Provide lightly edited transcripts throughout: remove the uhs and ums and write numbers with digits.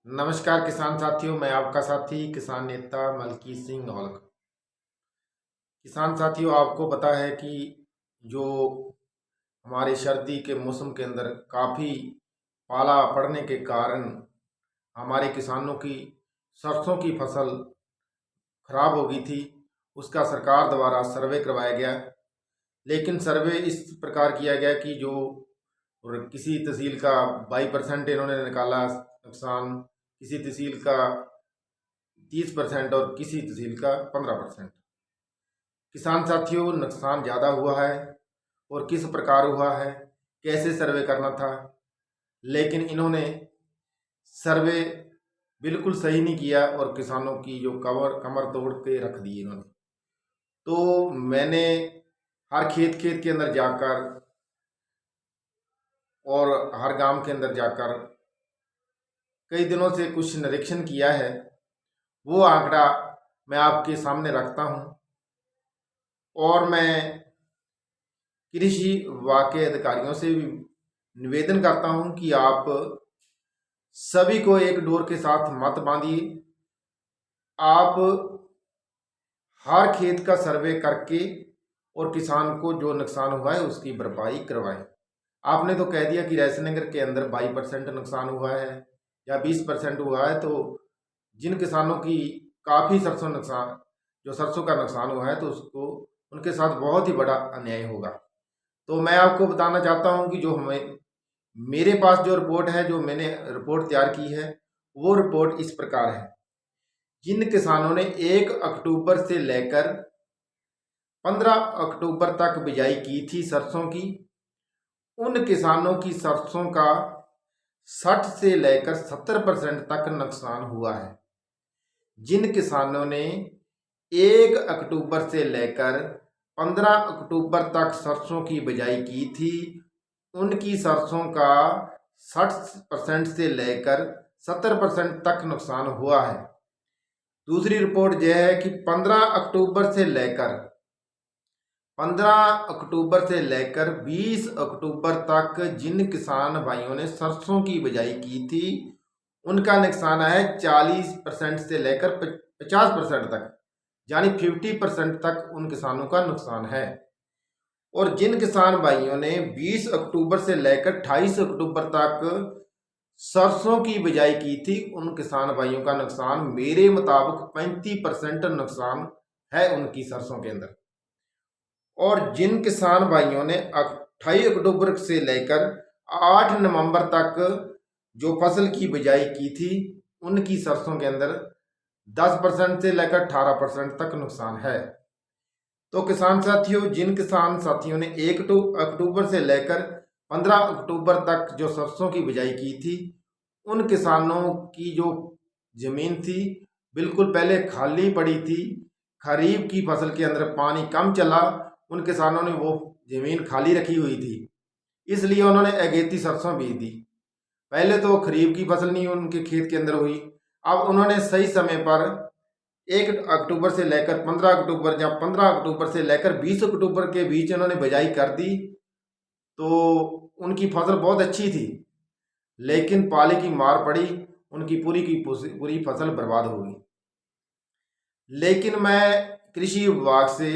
नमस्कार किसान साथियों, मैं आपका साथी किसान नेता मलकीत सिंह औलख। किसान साथियों, आपको पता है कि जो हमारे सर्दी के मौसम के अंदर काफ़ी पाला पड़ने के कारण हमारे किसानों की सरसों की फसल खराब हो गई थी। उसका सरकार द्वारा सर्वे करवाया गया, लेकिन सर्वे इस प्रकार किया गया कि जो और किसी तहसील का 22% इन्होंने निकाला नुकसान, किसी तहसील का 30% और किसी तहसील का 15%। किसान साथियों, नुकसान ज़्यादा हुआ है और किस प्रकार हुआ है, कैसे सर्वे करना था, लेकिन इन्होंने सर्वे बिल्कुल सही नहीं किया और किसानों की जो कमर तोड़ के रख दी इन्होंने। तो मैंने हर खेत खेत के अंदर जाकर और हर गांव के अंदर जाकर कई दिनों से कुछ निरीक्षण किया है। वो आंकड़ा मैं आपके सामने रखता हूं और मैं कृषि विभाग के अधिकारियों से भी निवेदन करता हूं कि आप सभी को एक डोर के साथ मत बांधिए। आप हर खेत का सर्वे करके और किसान को जो नुकसान हुआ है उसकी भरपाई करवाएं। आपने तो कह दिया कि रायसेनगर के अंदर 22% नुकसान हुआ है या 20% हुआ है, तो जिन किसानों की काफ़ी सरसों नुकसान जो सरसों का नुकसान हुआ है तो उसको उनके साथ बहुत ही बड़ा अन्याय होगा। तो मैं आपको बताना चाहता हूं कि जो हमें मेरे पास जो रिपोर्ट है, जो मैंने रिपोर्ट तैयार की है, वो रिपोर्ट इस प्रकार है। जिन किसानों ने 1 अक्टूबर से लेकर 15 अक्टूबर तक बिजाई की थी सरसों की, उन किसानों की सरसों का 60 से लेकर 70% तक नुकसान हुआ है। जिन किसानों ने 1 अक्टूबर से लेकर 15 अक्टूबर तक सरसों की बिजाई की थी, उनकी सरसों का 60% से लेकर 70% तक नुकसान हुआ है। दूसरी रिपोर्ट यह है कि 15 अक्टूबर से लेकर 20 अक्टूबर तक जिन किसान भाइयों ने सरसों की बिजाई की थी, उनका नुकसान है 40% से लेकर 50% तक, यानी 50% तक उन किसानों का नुकसान है। और जिन किसान भाइयों ने 20 अक्टूबर से लेकर 28 अक्टूबर तक सरसों की बिजाई की थी, उन किसान भाइयों का नुकसान मेरे मुताबिक 35% नुकसान है उनकी सरसों के अंदर। और जिन किसान भाइयों ने 28 अक्टूबर से लेकर 8 नवंबर तक जो फसल की बिजाई की थी, उनकी सरसों के अंदर 10% से लेकर 18% तक नुकसान है। तो किसान साथियों, जिन किसान साथियों ने 1 अक्टूबर से लेकर 15 अक्टूबर तक जो सरसों की बिजाई की थी, उन किसानों की जो जमीन थी बिल्कुल पहले खाली पड़ी थी। खरीफ की फसल के अंदर पानी कम चला, उन किसानों ने वो जमीन खाली रखी हुई थी, इसलिए उन्होंने अगेती सरसों बीज दी। पहले तो खरीफ की फसल नहीं उनके खेत के अंदर हुई। अब उन्होंने सही समय पर 1 अक्टूबर से लेकर 15 अक्टूबर या 15 अक्टूबर से लेकर 20 अक्टूबर के बीच उन्होंने बिजाई कर दी, तो उनकी फसल बहुत अच्छी थी। लेकिन पाले की मार पड़ी, उनकी पूरी की पूरी फसल बर्बाद हो गई। लेकिन मैं कृषि विभाग से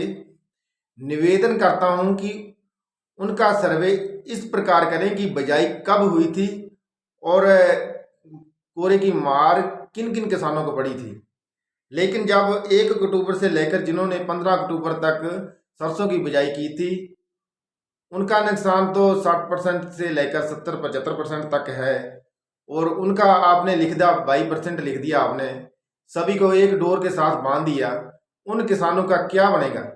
निवेदन करता हूं कि उनका सर्वे इस प्रकार करें कि बिजाई कब हुई थी और कोरे की मार किन किन किसानों को पड़ी थी। लेकिन जब 1 अक्टूबर से लेकर जिन्होंने 15 अक्टूबर तक सरसों की बिजाई की थी, उनका नुकसान तो 60% से लेकर 70-75% तक है। और उनका आपने लिख दिया 22% लिख दिया, आपने सभी को एक डोर के साथ बांध दिया। उन किसानों का क्या बनेगा?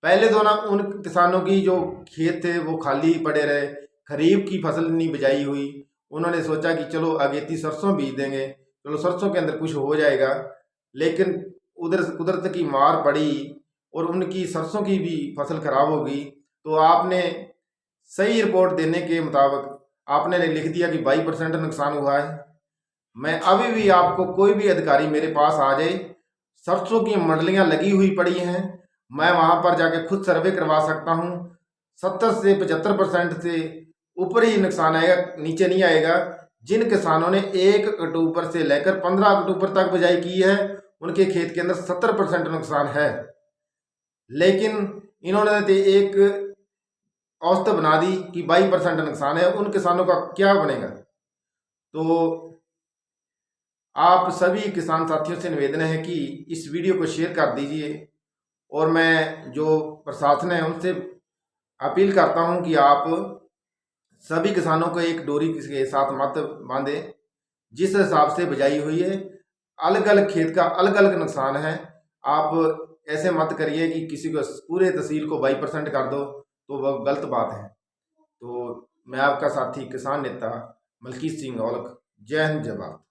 पहले तो ना उन किसानों की जो खेत थे वो खाली पड़े रहे, खरीफ की फसल नहीं बिजाई हुई। उन्होंने सोचा कि चलो अगेती सरसों बीज देंगे, चलो सरसों के अंदर कुछ हो जाएगा। लेकिन उधर कुदरत की मार पड़ी और उनकी सरसों की भी फसल खराब हो गई। तो आपने सही रिपोर्ट देने के मुताबिक आपने लिख दिया कि 22% नुकसान हुआ है। मैं अभी भी आपको, कोई भी अधिकारी मेरे पास आ जाए, सरसों की मंडलियां लगी हुई पड़ी हैं, मैं वहां पर जाके खुद सर्वे करवा सकता हूं। 70 से 75% से ऊपर ही नुकसान आएगा, नीचे नहीं आएगा। जिन किसानों ने 1 अक्टूबर से लेकर 15 अक्टूबर तक बिजाई की है उनके खेत के अंदर 70% नुकसान है। लेकिन इन्होंने तो एक औसत बना दी कि 22% नुकसान है, उन किसानों का क्या बनेगा। तो आप सभी किसान साथियों से निवेदन है कि इस वीडियो को शेयर कर दीजिए और मैं जो प्रशासन है उनसे अपील करता हूं कि आप सभी किसानों को एक डोरी के साथ मत बांधे। जिस हिसाब से बिजाई हुई है, अलग अलग खेत का अलग अलग नुकसान है। आप ऐसे मत करिए कि किसी को पूरे तहसील को 22% कर दो, तो वह गलत बात है। तो मैं आपका साथी किसान नेता मलकीत सिंह औलख, जय हिंद जय भारत।